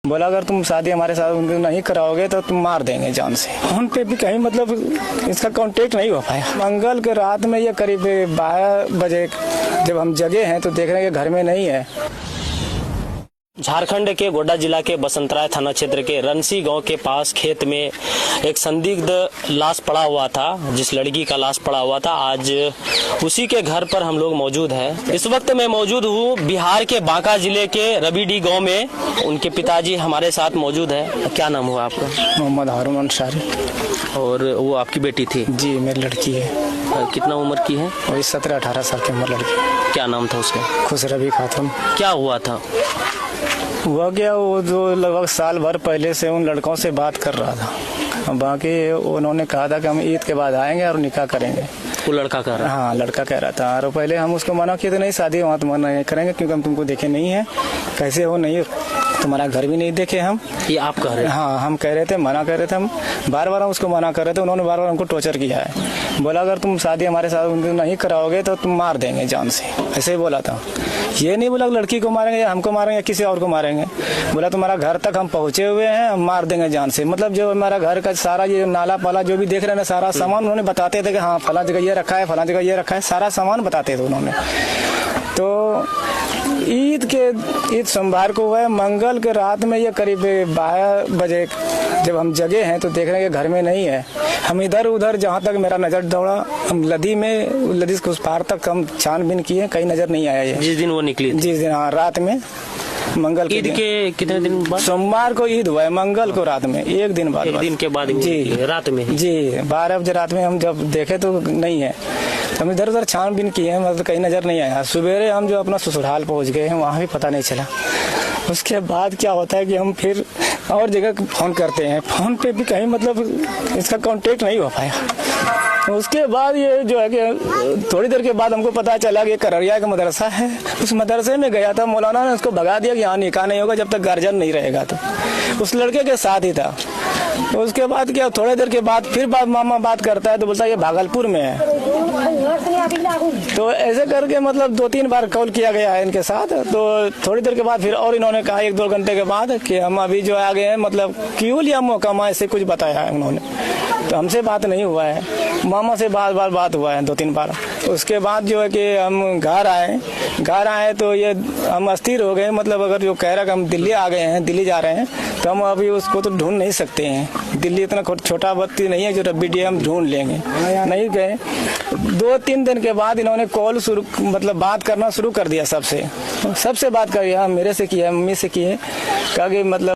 बोला अगर तुम शादी हमारे साथ नहीं कराओगे तो तुम मार देंगे जान से। फोन पे भी कहीं मतलब इसका कांटेक्ट नहीं हो पाया। मंगल के रात में ये करीब 12 बजे जब हम जगे हैं तो देख रहे हैं कि घर में नहीं है। झारखंड के गोड्डा जिला के बसंतराय थाना क्षेत्र के रनसी गांव के पास खेत में एक संदिग्ध लाश पड़ा हुआ था, जिस लड़की का लाश पड़ा हुआ था। आज उसी के घर पर हम लोग मौजूद हैं। इस वक्त मैं मौजूद हूँ बिहार के बांका जिले के रबीडी गांव में। उनके पिताजी हमारे साथ मौजूद हैं। क्या नाम हुआ आपका? मोहम्मद हारून अंसारी। और वो आपकी बेटी थी? जी मेरी लड़की है। कितना उम्र की है? वही 17-18 साल की उम्र लड़की। क्या नाम था उसका? खुशरबी खातून। क्या हुआ था? हुआ क्या, वो जो लगभग साल भर पहले से उन लड़कों से बात कर रहा था। बाकी उन्होंने कहा था कि हम ईद के बाद आएंगे और निकाह करेंगे। वो लड़का कह रहा? हाँ लड़का कह रहा था। और पहले हम उसको मना किए तो नहीं शादी वहाँ तो मना नहीं करेंगे क्योंकि हम तुमको देखे नहीं है, कैसे हो नहीं, तुम्हारा घर भी नहीं देखे हम। ये आप कह रहे हैं? हाँ हम कह रहे थे, मना कर रहे थे हम, बार बार हम उसको मना कर रहे थे। उन्होंने बार बार हमको टॉर्चर किया है। बोला अगर तुम शादी हमारे साथ नहीं कराओगे तो तुम मार देंगे जान से, ऐसे ही बोला था। ये नहीं बोला लड़की को मारेंगे या हमको मारेंगे या किसी और को मारेंगे। बोला तुम्हारा घर तक हम पहुंचे हुए हैं, हम मार देंगे जान से। मतलब जो हमारा घर का सारा ये नाला पाला जो भी देख रहे हैं ना, सारा सामान उन्होंने बताते थे कि हाँ फला जगह ये रखा है, फला जगह ये रखा है, सारा सामान बताते थे उन्होंने। तो ईद सोमवार को हुआ है। मंगल के रात में ये करीब 12 बजे जब हम जगे हैं तो देख रहे हैं कि घर में नहीं है। हम इधर उधर जहाँ तक मेरा नजर दौड़ा, हम लदी के उस पार तक हम छानबीन किए, कहीं नजर नहीं आया ये। जिस दिन वो निकली? जिस दिन, हाँ रात में, मंगल ईद के कितने दिन बाद? सोमवार को ईद हुआ है, मंगल को रात में, एक दिन बाद। एक दिन के बाद जी रात में? जी 12 बजे रात में हम जब देखे तो नहीं है। हम इधर उधर छानबीन किए हैं, मतलब कहीं नजर नहीं आया। सवेरे हम जो अपना ससुराल पहुंच गए हैं, वहाँ भी पता नहीं चला। उसके बाद क्या होता है कि हम फिर और जगह फोन करते हैं, फोन पे भी कहीं मतलब इसका कांटेक्ट नहीं हो पाया। उसके बाद ये जो है कि थोड़ी देर के बाद हमको पता चला कि कररिया का मदरसा है, उस मदरसे में गया था। मौलाना ने उसको भगा दिया कि यहाँ निकाह नहीं होगा जब तक गार्जियन नहीं रहेगा। तो उस लड़के के साथ ही था। उसके बाद क्या, थोड़ी देर के बाद फिर मामा बात करता है तो बोलता है ये भागलपुर में है। तो ऐसे करके मतलब 2-3 बार कॉल किया गया है इनके साथ। तो थोड़ी देर के बाद फिर और इन्होंने कहा 1-2 घंटे के बाद कि हम अभी जो आ गए हैं, मतलब क्यों लिया मौका, ऐसे कुछ बताया है उन्होंने। तो हमसे बात नहीं हुआ है, मामा से बार बात हुआ है 2-3 बार। उसके बाद जो है कि हम घर आए तो ये हम अस्थिर हो गए। मतलब अगर जो कह रहा कि हम दिल्ली आ गए हैं, दिल्ली जा रहे हैं, तो हम अभी उसको तो ढूंढ नहीं सकते हैं। दिल्ली इतना छोटा बत्ती नहीं है जो रबीडी हम ढूंढ लेंगे, नहीं गए। 2-3 दिन के बाद इन्होंने कॉल मतलब बात करना शुरू कर दिया सबसे बात कर, मेरे से किया, मम्मी से किए, कहा कि मतलब